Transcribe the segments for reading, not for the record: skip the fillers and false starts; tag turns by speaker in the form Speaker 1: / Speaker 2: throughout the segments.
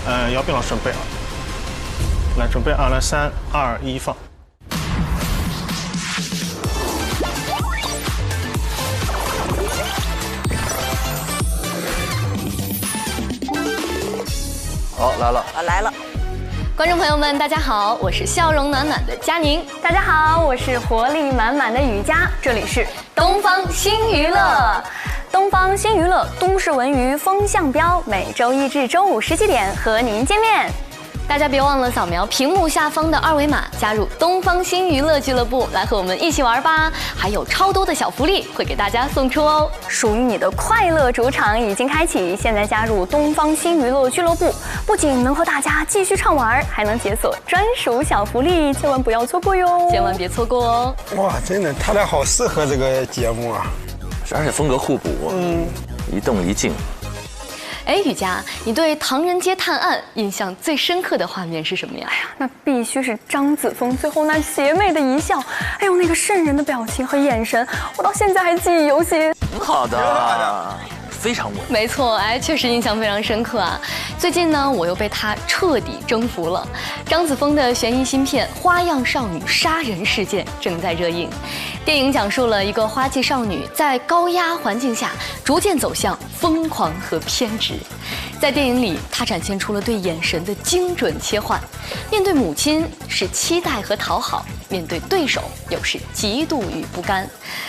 Speaker 1: 姚斌老师准备啊，来准备啊，来3、2、1放。
Speaker 2: 好，来了，
Speaker 3: 来了。
Speaker 4: 观众朋友们，大家好，我是笑容暖暖的佳宁。
Speaker 5: 大家好，我是活力满满的雨佳。这里是
Speaker 4: 东方新娱乐。
Speaker 5: 东方新娱乐，都市文娱风向标，每周一至周五17点和您见面。
Speaker 4: 大家别忘了扫描屏幕下方的2维码，加入东方新娱乐俱乐部，来和我们一起玩吧！还有超多的小福利会给大家送出哦。
Speaker 5: 属于你的快乐主场已经开启，现在加入东方新娱乐俱乐部，不仅能和大家继续畅玩，还能解锁专属小福利，千万不要错过哟！
Speaker 4: 千万别错过哦！
Speaker 6: 哇，真的，他俩好适合这个节目啊！
Speaker 2: 而且风格互补，一动一静。
Speaker 4: 哎，雨佳，你对《唐人街探案》印象最深刻的画面是什么呀？
Speaker 5: 哎呀，那必须是张子枫最后那邪魅的一笑，还有那个瘆人的表情和眼神，我到现在还记忆犹新。
Speaker 2: 挺好的，非常稳。
Speaker 4: 没错，哎，确实印象非常深刻啊。最近呢，我又被他彻底征服了。张子枫的悬疑新片《花样少女杀人事件》正在热映。电影讲述了一个花季少女在高压环境下逐渐走向疯狂和偏执。在电影里，她展现出了对眼神的精准切换。面对母亲是期待和讨好，面对对手又是嫉妒与不甘，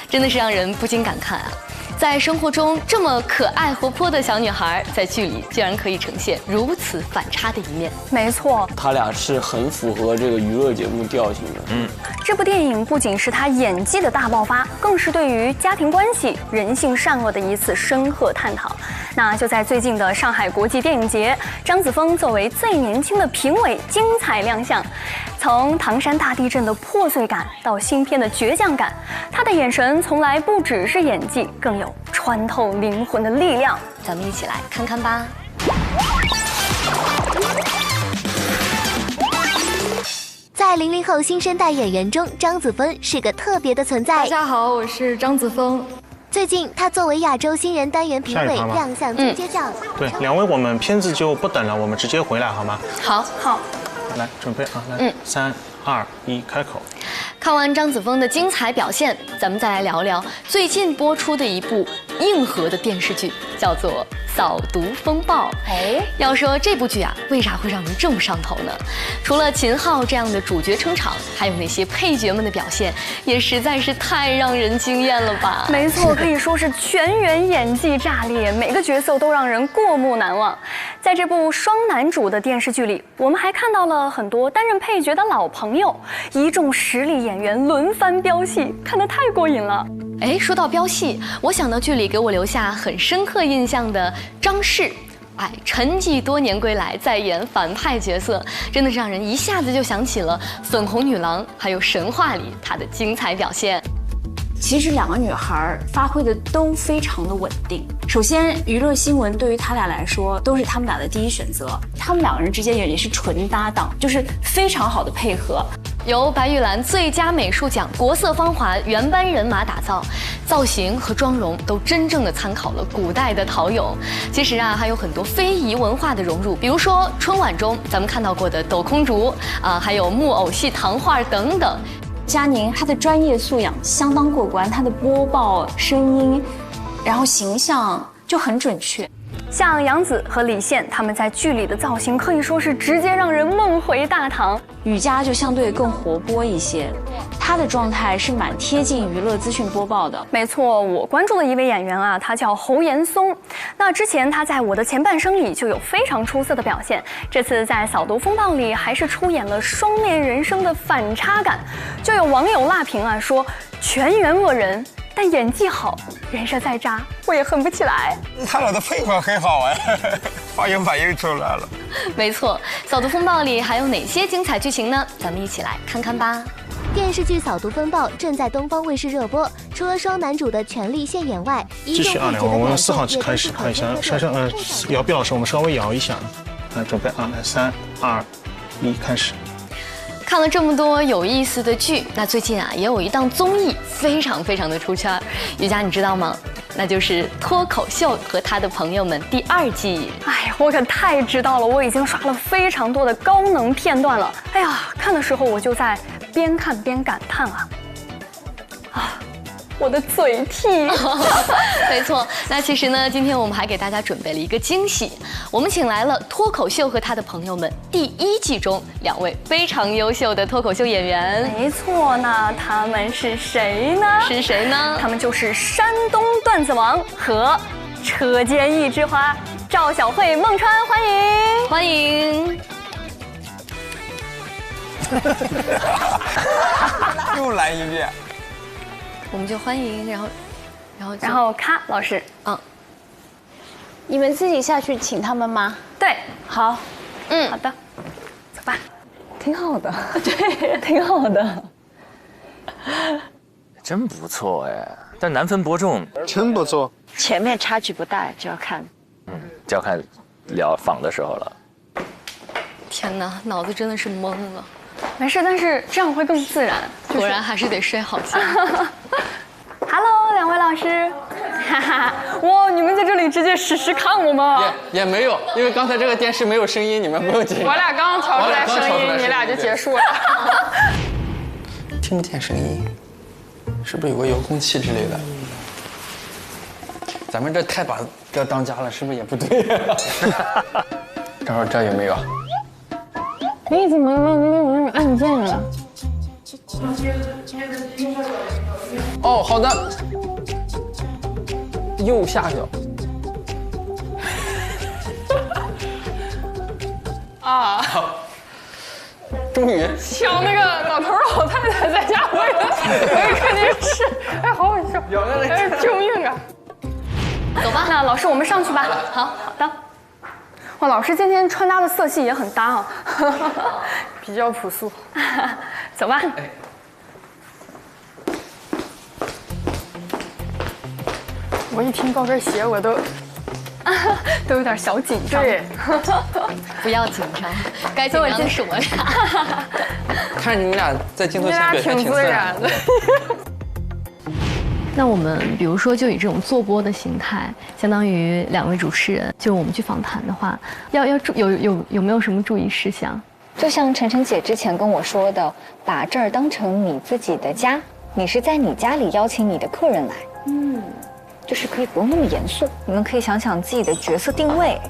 Speaker 4: 真的是让人不禁感慨啊。在生活中这么可爱活泼的小女孩，在剧里竟然可以呈现如此反差的一面。
Speaker 5: 没错，
Speaker 7: 他俩是很符合这个娱乐节目调性的。
Speaker 5: 这部电影不仅是他演技的大爆发，更是对于家庭关系、人性善恶的一次深刻探讨。那就在最近的上海国际电影节，张子枫作为最年轻的评委精彩亮相。从唐山大地震的破碎感到新片的倔强感，他的眼神从来不只是演技，更有穿透灵魂的力量。
Speaker 4: 咱们一起来看看吧。
Speaker 8: 在00后新生代演员中，张子枫是个特别的存在。
Speaker 9: 大家好，我是张子枫。
Speaker 8: 最近，他作为亚洲新人单元评委亮相金街奖。
Speaker 1: 对，2位我们片子就不等了，我们直接回来好吗？
Speaker 4: 好。
Speaker 1: 来，准备啊，来，3、2、1，开口。
Speaker 4: 看完张子枫的精彩表现，咱们再来聊聊最近播出的一部硬核的电视剧，叫做《扫毒风暴》。要说这部剧啊，为啥会让人这么上头呢？除了秦昊这样的主角撑场，还有那些配角们的表现，也实在是太让人惊艳了吧？
Speaker 5: 没错，可以说是全员演技炸裂，每个角色都让人过目难忘。在这部双男主的电视剧里，我们还看到了很多担任配角的老朋友，一众实力演员轮番飙戏，看得太过瘾了。
Speaker 4: 哎，说到飙戏，我想到剧里给我留下很深刻印象的张氏，哎，沉寂多年归来，再演反派角色，真的是让人一下子就想起了粉红女郎，还有神话里她的精彩表现。
Speaker 9: 其实2个女孩发挥的都非常的稳定。首先，娱乐新闻对于他俩来说都是他们俩的第一选择，他们2个人之间也是纯搭档，就是非常好的配合。
Speaker 4: 由白玉兰最佳美术奖国色芳华原班人马打造，造型和妆容都真正的参考了古代的陶俑。其实啊，还有很多非遗文化的融入，比如说春晚中咱们看到过的斗空竹啊，还有木偶戏糖画等等。
Speaker 9: 佳宁她的专业素养相当过关，她的播报声音，然后形象就很准确。
Speaker 5: 像杨紫和李现，他们在剧里的造型可以说是直接让人梦回大唐。
Speaker 9: 雨佳就相对更活泼一些，她的状态是蛮贴近娱乐资讯播报的。
Speaker 5: 没错，我关注的一位演员啊，他叫侯岩松。那之前他在《我的前半生》里就有非常出色的表现，这次在《扫毒风暴》里还是出演了双面人生的反差感。就有网友辣评啊说，全员恶人，但演技好，人设再渣，我也恨不起来。
Speaker 6: 他俩的配合很好哎，反应出来了。
Speaker 4: 没错，《扫毒风暴》里还有哪些精彩剧情呢？咱们一起来看看吧。
Speaker 8: 电视剧《扫毒风暴》正在东方卫视热播，除了双男主的全力现眼外，
Speaker 1: 继续啊，我们4号机开始看一下，姚斌老师，我们稍微摇一下，来准备啊，来3、2、1，开始。
Speaker 4: 看了这么多有意思的剧，那最近啊也有一档综艺非常的出圈。雨佳你知道吗？那就是《脱口秀和他的朋友们》第2季。
Speaker 5: 哎，我可太知道了，我已经刷了非常多的高能片段了。哎呀，看的时候我就在边看边感叹啊，我的嘴替。
Speaker 4: 没错，那其实呢，今天我们还给大家准备了一个惊喜，我们请来了《脱口秀和他的朋友们》第1季中2位非常优秀的脱口秀演员。
Speaker 5: 没错，那他们是谁呢？
Speaker 4: 是谁呢？
Speaker 5: 他们就是山东段子王和车间一枝花赵小慧、孟川，欢迎，
Speaker 4: 欢迎。
Speaker 6: 又来一遍。
Speaker 4: 我们就欢迎，
Speaker 5: 然后咔，老师，
Speaker 9: 你们自己下去请他们吗？
Speaker 5: 对，
Speaker 9: 好，
Speaker 5: 好的，走吧。
Speaker 9: 挺好的，对，挺好的。
Speaker 2: 真不错哎，但难分伯仲，
Speaker 1: 真不错。
Speaker 3: 前面差距不大，就要看，
Speaker 2: 就要看访的时候了。
Speaker 4: 天哪，脑子真的是懵了。
Speaker 5: 没事，但是这样会更自然。
Speaker 4: 果然还是得睡好觉。
Speaker 5: Hello， 两位老师，哈哈，哇，你们在这里直接实时看我吗？
Speaker 7: 也没有，因为刚才这个电视没有声音，你们不用紧张。
Speaker 10: 我俩刚调出来声音，你俩就结束了。
Speaker 7: 听不见声音，是不是有个遥控器之类的？咱们这太把这当家了，是不是也不对呀？正好这有没有？
Speaker 10: 你怎么没有那个按键啊？
Speaker 7: 哦，好的。右下角。
Speaker 10: 啊！
Speaker 7: 终于。
Speaker 10: 像那个老头老太太在家喂看电视，哎，好好笑！哎，救命啊！
Speaker 5: 走吧，那老师我们上去吧。好的。哇，老师今天穿搭的色系也很搭啊，
Speaker 10: 比较朴素。
Speaker 5: 走吧。
Speaker 10: 我一听高跟鞋，我都
Speaker 5: 有点小紧张。
Speaker 10: 对，
Speaker 4: 不要紧张，该紧张的是我俩。
Speaker 7: 看你们俩在镜头前表现挺自然的。
Speaker 4: 那我们比如说就以这种坐播的形态，相当于2位主持人，就是我们去访谈的话，有没有什么注意事项？
Speaker 9: 就像晨晨姐之前跟我说的，把这儿当成你自己的家，你是在你家里邀请你的客人来，就是可以不用那么严肃，你们可以想想自己的角色定位，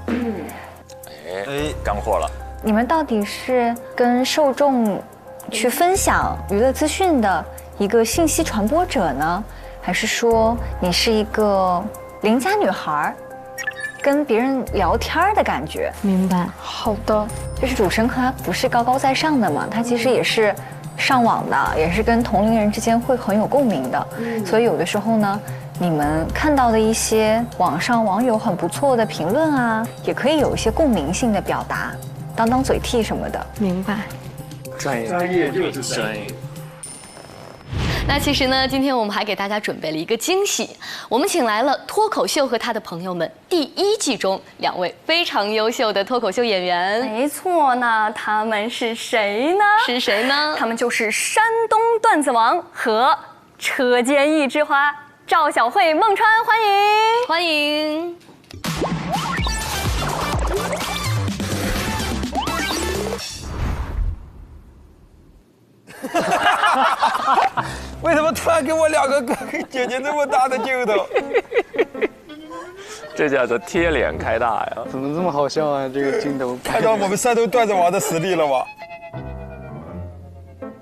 Speaker 2: 干货了。
Speaker 9: 你们到底是跟受众去分享娱乐资讯的一个信息传播者呢，还是说你是一个邻家女孩，跟别人聊天的感觉？
Speaker 4: 明白。
Speaker 9: 好的，就是主持人他不是高高在上的嘛，他其实也是上网的，也是跟同龄人之间会很有共鸣的，所以有的时候呢，你们看到的一些网上网友很不错的评论啊，也可以有一些共鸣性的表达，当嘴替什么的。
Speaker 4: 明白。
Speaker 2: 专业就是专业。
Speaker 4: 那其实呢，今天我们还给大家准备了一个惊喜，我们请来了《脱口秀和他的朋友们》第1季中2位非常优秀的脱口秀演员。
Speaker 5: 没错，那他们是谁呢？
Speaker 4: 是谁呢？
Speaker 5: 他们就是山东段子王和车间一枝花赵小慧、孟川，欢迎，
Speaker 4: 欢迎。
Speaker 6: 为什么突然给我2个哥哥姐姐那么大的镜头？
Speaker 2: 这叫做贴脸开大呀！
Speaker 7: 怎么这么好笑啊？这个镜头
Speaker 6: 看到我们山东段子王的实力了吗？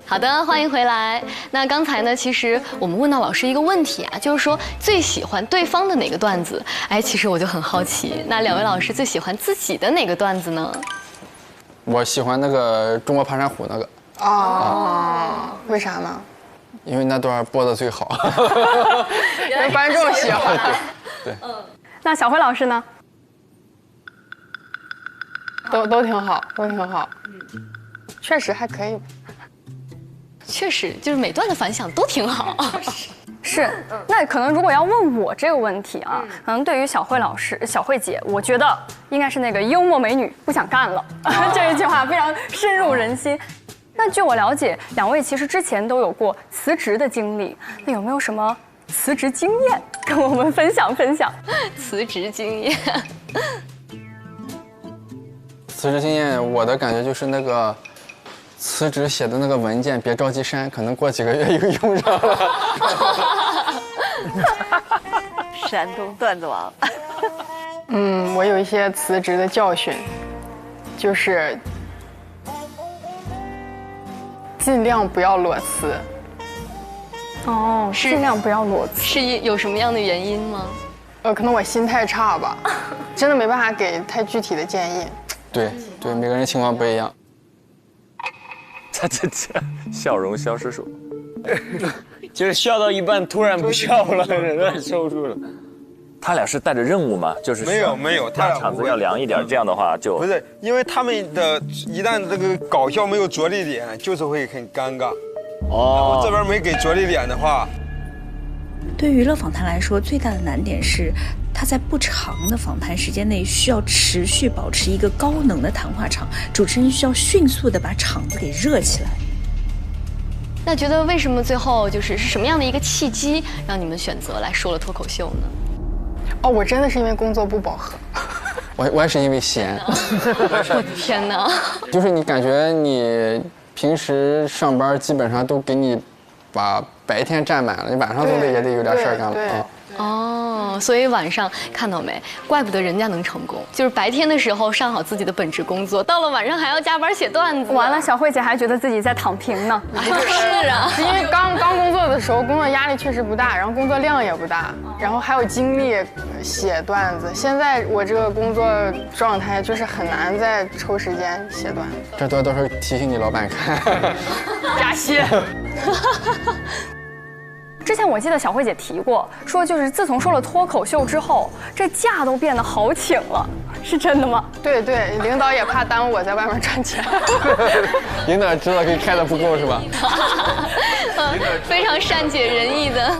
Speaker 4: 好的，欢迎回来。那刚才呢，其实我们问到老师一个问题啊，就是说最喜欢对方的哪个段子？哎，其实我就很好奇，那2位老师最喜欢自己的哪个段子呢？
Speaker 7: 我喜欢那个中国爬山虎那个。
Speaker 10: 为啥呢？
Speaker 7: 因为那段播的最好，
Speaker 10: 让观众喜欢。
Speaker 7: 对。
Speaker 5: 那小辉老师呢？
Speaker 10: 都挺好，都挺好。确实还可以。
Speaker 4: 确实，就是每段的反响都挺好。
Speaker 5: 是，那可能如果要问我这个问题啊，可能对于小慧老师、小慧姐，我觉得应该是那个幽默美女不想干了这一句话非常深入人心。那据我了解，2位其实之前都有过辞职的经历，那有没有什么辞职经验，跟我们分享分享。
Speaker 4: 辞职经验，
Speaker 7: 辞职经验，我的感觉就是那个辞职写的那个文件，别着急删，可能过几个月又用上了。
Speaker 3: 山东段子王。
Speaker 10: 我有一些辞职的教训，就是尽量不要裸辞。
Speaker 5: 哦，尽量不要裸辞。
Speaker 4: 是有什么样的原因吗？
Speaker 10: 可能我心态差吧，真的没办法给太具体的建议。
Speaker 7: 对，每个人情况不一样。
Speaker 2: 这笑容消失术，
Speaker 6: 就是笑到一半突然不笑了，忍耐收住了。
Speaker 2: 他俩是带着任务吗？就是
Speaker 6: 没有，他俩
Speaker 2: 场子要凉一点，这样的话就
Speaker 6: 不是，因为他们一旦这个搞笑没有着力点，就是会很尴尬。哦，这边没给着力点的话，
Speaker 9: 对娱乐访谈来说，最大的难点是，它在不长的访谈时间内需要持续保持一个高能的谈话场，主持人需要迅速的把场子给热起来。
Speaker 4: 那觉得为什么最后是什么样的一个契机让你们选择来说了脱口秀呢？
Speaker 10: 我真的是因为工作不饱和。
Speaker 7: 我也是因为闲。
Speaker 4: 我的天哪！
Speaker 7: 就是你感觉你平时上班基本上都给你把白天占满了，你晚上也得有点事儿干了。
Speaker 4: 哦，所以晚上看到没？怪不得人家能成功，就是白天的时候上好自己的本职工作，到了晚上还要加班写段子。
Speaker 5: 完了，小慧姐还觉得自己在躺平呢。
Speaker 4: 是啊，
Speaker 10: 因为刚工作的时候，工作压力确实不大，然后工作量也不大，然后还有精力写段子。现在我这个工作状态就是很难再抽时间写段子。
Speaker 7: 这都是提醒你老板看。
Speaker 10: 加薪。
Speaker 5: 之前我记得小慧姐提过，说就是自从说了脱口秀之后，这假都变得好请了，是真的吗？
Speaker 10: 对，领导也怕耽误我在外面赚钱。
Speaker 7: 领导知道给开的不够是吧？
Speaker 4: 非常善解人意的。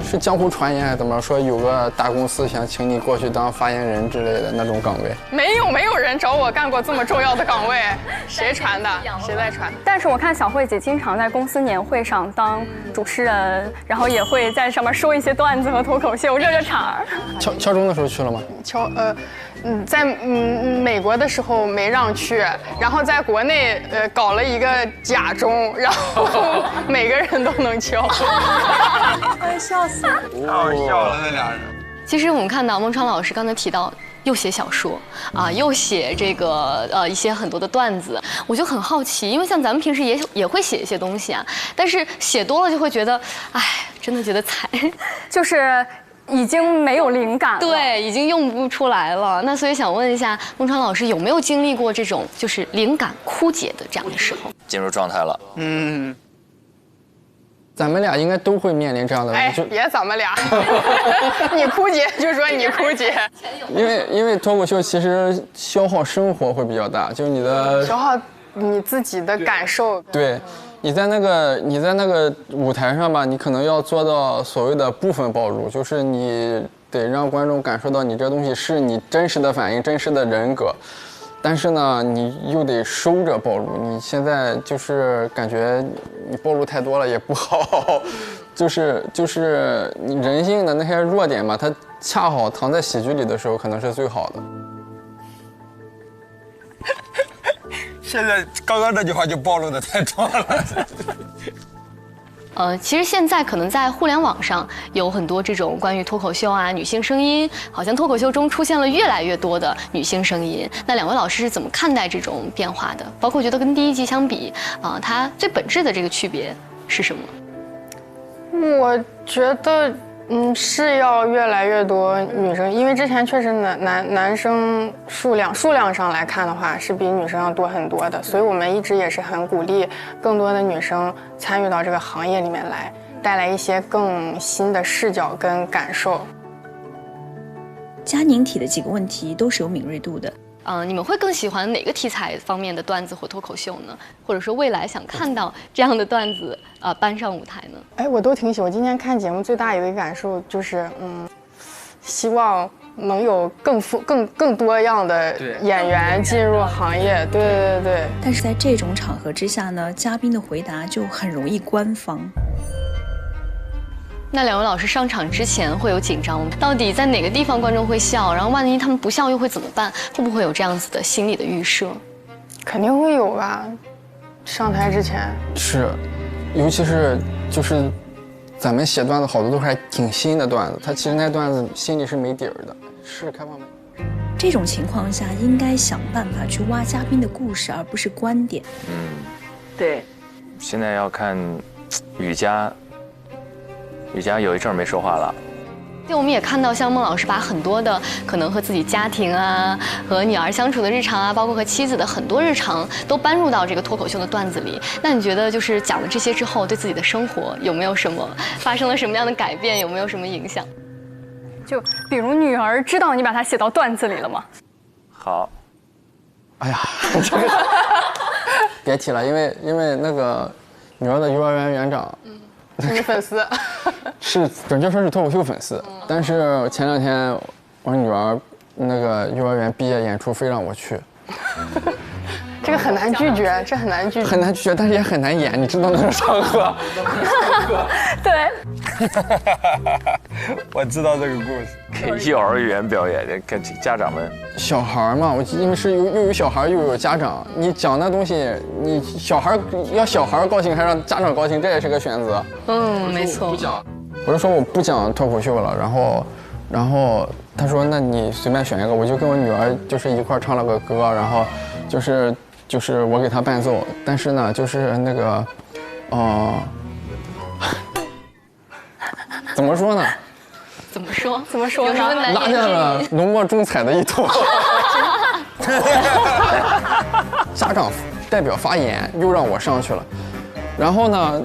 Speaker 7: 是江湖传言还是怎么说？有个大公司想请你过去当发言人之类的那种岗位。
Speaker 10: 没有人找我干过这么重要的岗位，谁传的？谁在传？
Speaker 5: 但是我看小慧姐经常在公司年会上当主持人，然后也会在上面说一些段子和脱口秀，热场。
Speaker 7: 敲钟的时候去了吗？
Speaker 10: 在美国的时候没让去，然后在国内搞了一个假钟，然后每个人都能敲。
Speaker 5: 哎，笑死了！
Speaker 6: 太好笑了，那俩人。
Speaker 4: 其实我们看到孟川老师刚才提到，又写小说啊，又写这个一些很多的段子，我就很好奇，因为像咱们平时也会写一些东西啊，但是写多了就会觉得，哎，真的觉得惨，
Speaker 5: 就是已经没有灵感了，
Speaker 4: 对，已经用不出来了。那所以想问一下孟川老师，有没有经历过这种就是灵感枯竭的这样的时候？
Speaker 2: 进入状态了。
Speaker 7: 咱们俩应该都会面临这样的问题。
Speaker 10: 别咱们俩，你枯竭就说你枯竭。
Speaker 7: 因为脱口秀其实消耗生活会比较大，就是你的
Speaker 10: 消耗你自己的感受。
Speaker 7: 对，你在那个舞台上吧，你可能要做到所谓的部分暴露，就是你得让观众感受到你这东西是你真实的反应、真实的人格。但是呢，你又得收着暴露。你现在就是感觉你暴露太多了也不好，就是你人性的那些弱点嘛，它恰好藏在喜剧里的时候，可能是最好的。
Speaker 6: 现在刚刚这句话就暴露的太多了。
Speaker 4: 其实现在可能在互联网上有很多这种关于脱口秀啊、女性声音，好像脱口秀中出现了越来越多的女性声音。那两位老师是怎么看待这种变化的？包括觉得跟第一季相比，它最本质的这个区别是什么？
Speaker 10: 我觉得，是要越来越多女生，因为之前确实男生数量上来看的话，是比女生要多很多的，所以我们一直也是很鼓励更多的女生参与到这个行业里面来，带来一些更新的视角跟感受。
Speaker 9: 佳宁提的几个问题都是有敏锐度的。
Speaker 4: 你们会更喜欢哪个题材方面的段子或脱口秀呢？或者说未来想看到这样的段子搬上舞台呢？
Speaker 10: 我都挺喜欢。我今天看节目最大一个感受就是，希望能有更多样的演员进入行业。对。
Speaker 9: 但是在这种场合之下呢，嘉宾的回答就很容易官方。
Speaker 4: 那两位老师上场之前会有紧张吗？到底在哪个地方观众会笑？然后万一他们不笑又会怎么办？会不会有这样子的心理的预设？
Speaker 10: 肯定会有吧。上台之前
Speaker 7: 是，尤其是就是咱们写段子好多都还挺新的段子，他其实那段子心里是没底儿的。是开放麦。
Speaker 11: 这种情况下，应该想办法去挖嘉宾的故事，而不是观点。
Speaker 3: 对。
Speaker 2: 现在要看雨佳有一阵儿没说话了。
Speaker 4: 对，我们也看到像孟老师把很多的可能和自己家庭啊、和女儿相处的日常啊，包括和妻子的很多日常，都搬入到这个脱口秀的段子里。那你觉得就是讲了这些之后，对自己的生活有没有什么发生了什么样的改变？有没有什么影响？
Speaker 5: 就比如女儿知道你把它写到段子里了吗？
Speaker 2: 好。
Speaker 7: 哎呀，这个别提了，因为那个女儿的幼儿园园长，
Speaker 10: 是你粉丝。
Speaker 7: 是准确说是脱口秀粉丝，但是前2天我女儿那个幼儿园毕业演出非让我去，
Speaker 10: 这个很难拒绝，这很难拒绝，
Speaker 7: 很难拒绝，但是也很难演，你知道那种场合。
Speaker 5: 对，
Speaker 6: 我知道这个故事。
Speaker 2: 给幼儿园表演，跟家长们。
Speaker 7: 小孩嘛，因为是又有小孩又有家长，你讲那东西，你小孩高兴还是让家长高兴，这也是个选择。
Speaker 4: 没错。
Speaker 7: 我就说我不讲脱口秀了，然后他说那你随便选一个，我就跟我女儿就是一块唱了个歌，然后就是我给她伴奏，但是呢就是那个，怎么说呢？
Speaker 4: 怎么说？
Speaker 5: 有什么难
Speaker 7: 拉下了浓墨重彩的一头。家长代表发言又让我上去了。然后呢，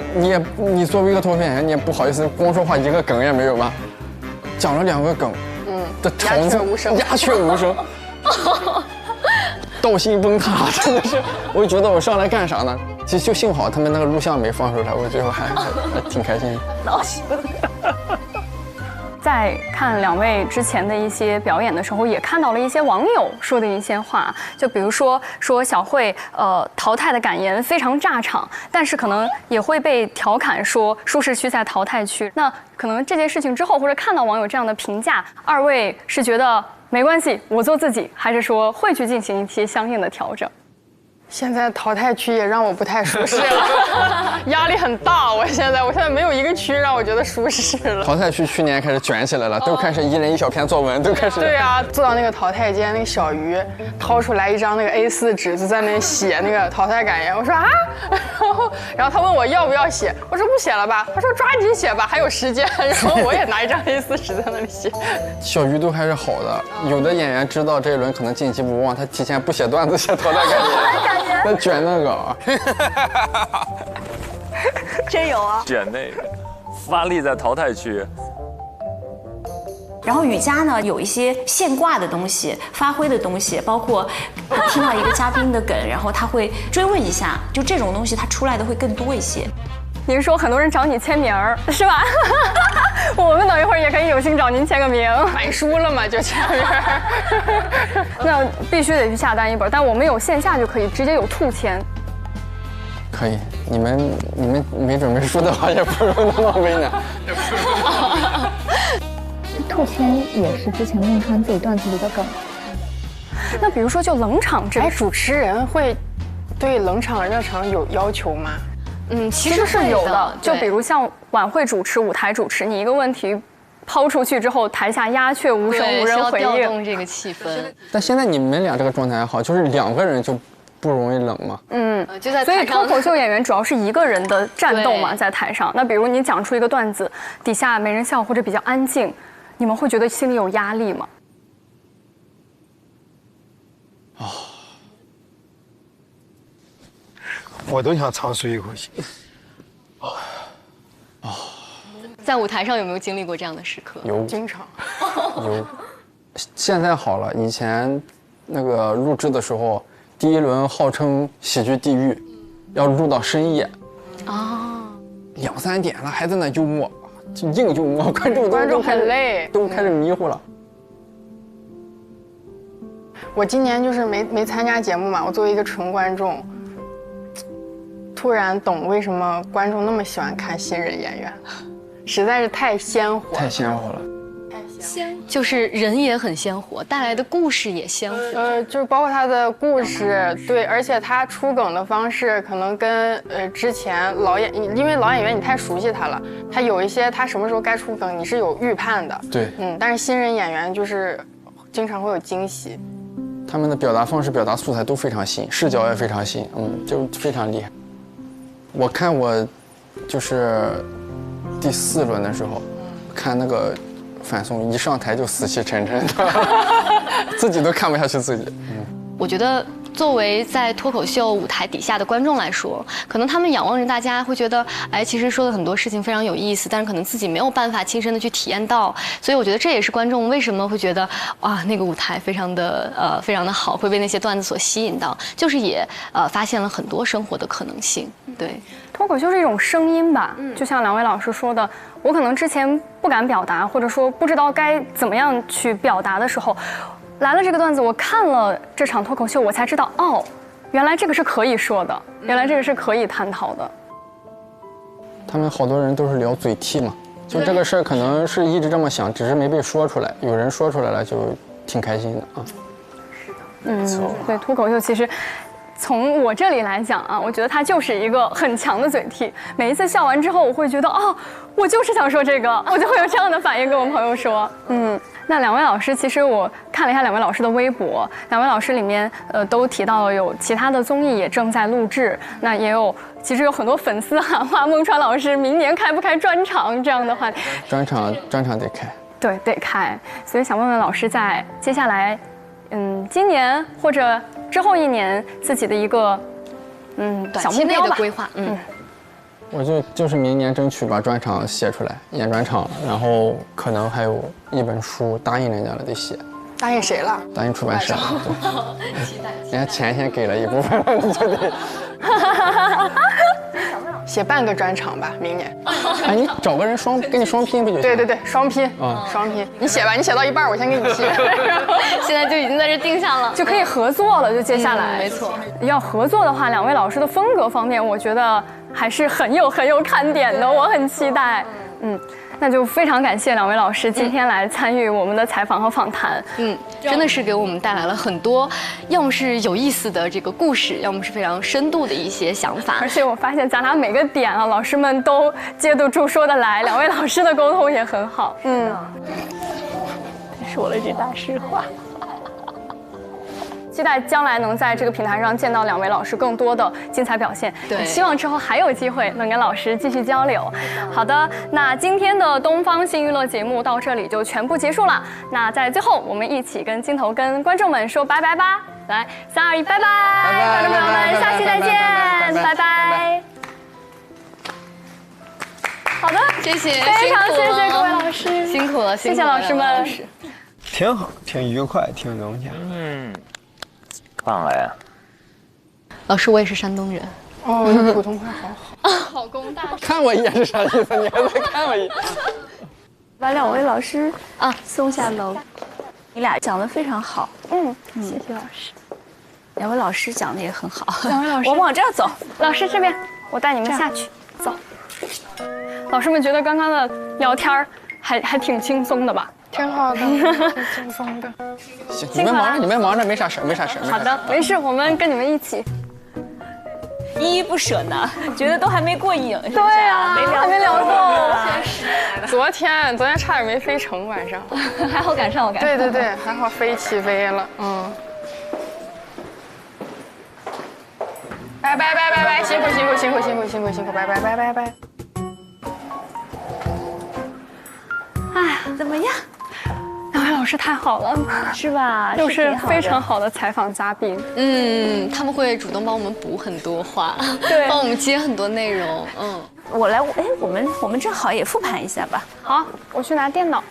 Speaker 7: 你作为一个脱口秀演员，你也不好意思光说话，一个梗也没有吧？讲了2个梗，的条子鸦雀无声，道心崩塌，真的是，我觉得我上来干啥呢？就幸好他们那个录像没放出来，我最后还挺开心的。
Speaker 5: 道心崩塌。在看2位之前的一些表演的时候，也看到了一些网友说的一些话，就比如说小慧淘汰的感言非常炸场，但是可能也会被调侃说舒适区在淘汰区。那可能这件事情之后，或者看到网友这样的评价，2位是觉得没关系，我做自己，还是说会去进行一些相应的调整？
Speaker 10: 现在淘汰区也让我不太舒适了，压力很大。我现在没有一个区让我觉得舒适了。
Speaker 7: 淘汰区去年开始卷起来了，都开始1人1小篇作文，都开始。
Speaker 10: 对啊，坐到那个淘汰间，那个小鱼掏出来一张那个 A4 纸，就在那写那个淘汰感言。我说啊，然后他问我要不要写，我说不写了吧。他说抓紧写吧，还有时间。然后我也拿一张 A4 纸在那里写。
Speaker 7: 小鱼都还是好的，有的演员知道这一轮可能晋级不望，他提前不写段子，写淘汰感言。那卷那个啊，
Speaker 3: 真有啊！
Speaker 2: 卷那个，发力在淘汰区。
Speaker 9: 然后雨佳呢，有一些现挂的东西、发挥的东西，包括听到一个嘉宾的梗，然后他会追问一下，就这种东西他出来的会更多一些。
Speaker 5: 您说很多人找你签名儿是吧？我们等一会儿也可以有幸找您签个名。
Speaker 10: 买书了嘛，就签名。
Speaker 5: 那必须得去下单一本，但我们有线下就可以直接有兔签。
Speaker 7: 可以，你们没准备书的话，也不用那么为难。
Speaker 12: 兔签也是之前孟川自己段子里的梗。
Speaker 5: 那比如说就冷场这，
Speaker 10: 主持人会对冷场热场有要求吗？
Speaker 5: 其实是有的。就比如像晚会主持、舞台主持，你一个问题抛出去之后，台下鸦雀无声，无人回应，
Speaker 4: 调动这个气氛。
Speaker 7: 但现在你们俩这个状态还好，就是2个人就不容易冷嘛。
Speaker 4: 就在
Speaker 5: 所以脱口秀演员主要是1个人的战斗嘛，在台上。那比如你讲出一个段子，底下没人笑或者比较安静，你们会觉得心里有压力吗？
Speaker 6: 我都想长舒一口气。
Speaker 4: 在舞台上有没有经历过这样的时刻？
Speaker 7: 有，
Speaker 10: 经常。
Speaker 7: 有。现在好了，以前那个录制的时候，第1轮号称喜剧地狱，要录到深夜。2、3点了还在那幽默，就硬幽默，观众
Speaker 10: 很累，
Speaker 7: 都开始迷糊了。
Speaker 10: 我今年就是没参加节目嘛，我作为一个纯观众。突然懂为什么观众那么喜欢看新人演员，实在是太鲜活，
Speaker 7: 太鲜活了。
Speaker 4: 就是人也很鲜活，带来的故事也鲜活。
Speaker 10: 就是包括他的故事，对，而且他出梗的方式可能跟之前因为老演员你太熟悉他了，他有一些他什么时候该出梗你是有预判的。
Speaker 7: 对，
Speaker 10: 但是新人演员就是经常会有惊喜。
Speaker 7: 他们的表达方式、表达素材都非常新，视角也非常新，就非常厉害。我看我就是第4轮的时候，看那个樊松一上台就死气沉沉的，自己都看不下去自己。
Speaker 4: 我觉得作为在脱口秀舞台底下的观众来说，可能他们仰望着大家，会觉得，哎，其实说的很多事情非常有意思，但是可能自己没有办法亲身的去体验到。所以我觉得这也是观众为什么会觉得，哇，那个舞台非常的好，会被那些段子所吸引到，就是也发现了很多生活的可能性。对，
Speaker 5: 脱口秀是一种声音吧，就像2位老师说的，我可能之前不敢表达，或者说不知道该怎么样去表达的时候，来了这个段子，我看了这场脱口秀，我才知道，哦，原来这个是可以说的，原来这个是可以探讨的。
Speaker 7: 他们好多人都是聊嘴替嘛，就这个事儿可能是一直这么想，只是没被说出来，有人说出来了，就挺开心的啊。
Speaker 5: 对，脱口秀其实。从我这里来讲啊，我觉得它就是一个很强的嘴替。每一次笑完之后，我会觉得哦，我就是想说这个，我就会有这样的反应跟我朋友说。那2位老师，其实我看了一下2位老师的微博，2位老师里面都提到了有其他的综艺也正在录制，那也有其实有很多粉丝喊话孟川老师明年开不开专场这样的话。
Speaker 7: 专场得开。
Speaker 5: 对，得开。所以想问问老师，在接下来。今年或者之后1年自己的一个
Speaker 4: 短期内的规划，
Speaker 7: 我就是明年争取把专场写出来，演专场，然后可能还有一本书，答应人家了得写。
Speaker 10: 答应谁了？
Speaker 7: 答应出版社。期待。人家钱先给了一部分了，你就得。
Speaker 10: 写半个专场吧，明年。
Speaker 7: 哎，你找个人跟你双拼不就行？
Speaker 10: 对，双拼双拼。你写吧，你写到一半，我先给你批。
Speaker 4: 现在就已经在这定下了，
Speaker 5: 就可以合作了。就接下来，
Speaker 4: 没错。
Speaker 5: 要合作的话，2位老师的风格方面，我觉得还是很有看点的，我很期待。那就非常感谢2位老师今天来参与我们的采访和访谈。
Speaker 4: 真的是给我们带来了很多，要么是有意思的这个故事，要么是非常深度的一些想法。
Speaker 5: 而且我发现咱俩每个点啊，老师们都接得住，说得来。2位老师的沟通也很好。说了句大实话。期待将来能在这个平台上见到2位老师更多的精彩表现。
Speaker 4: 对，
Speaker 5: 希望之后还有机会能跟老师继续交流。好的，那今天的东方新娱乐节目到这里就全部结束了。那在最后，我们一起跟镜头跟观众们说拜拜吧。来，3、2、1，拜拜！观众朋友们，下期再见，拜拜。好的，
Speaker 4: 谢谢，
Speaker 5: 非常谢谢各位老师，
Speaker 4: 辛苦了，
Speaker 5: 谢谢老师们。
Speaker 6: 挺好，挺愉快，挺融洽。
Speaker 2: 棒了呀！
Speaker 4: 老师，我也是山东人。
Speaker 10: 你普通话好好。
Speaker 5: 好功大。
Speaker 7: 看我一眼是啥意思？你还在看我一眼？
Speaker 11: 把2位老师送下楼。你俩讲得非常好。
Speaker 5: 谢谢老师。
Speaker 11: 2位老师讲的也很好。
Speaker 5: 2位老师，
Speaker 11: 我们往这儿走。
Speaker 5: 老师这边，我带你们下去。走。老师们觉得刚刚的聊天还挺轻松的吧？
Speaker 10: 挺好的，挺轻松的。
Speaker 7: 行，你们忙着，没啥事。
Speaker 5: 好的，没事，我们跟你们一起。
Speaker 11: 依依不舍呢，觉得都还没过瘾。
Speaker 5: 对啊，还没聊够。
Speaker 10: 昨天差点没飞成，晚上
Speaker 11: 还好赶上我。
Speaker 10: 对，还好起飞了。拜，辛苦，拜。
Speaker 5: 哎呀，
Speaker 11: 怎么样
Speaker 5: ？2位老师太好了，
Speaker 11: 是吧？
Speaker 5: 又是非常好的采访嘉宾。
Speaker 4: 他们会主动帮我们补很多话，
Speaker 5: 对，
Speaker 4: 帮我们接很多内容。
Speaker 11: 我们正好也复盘一下吧。
Speaker 5: 好，我去拿电脑。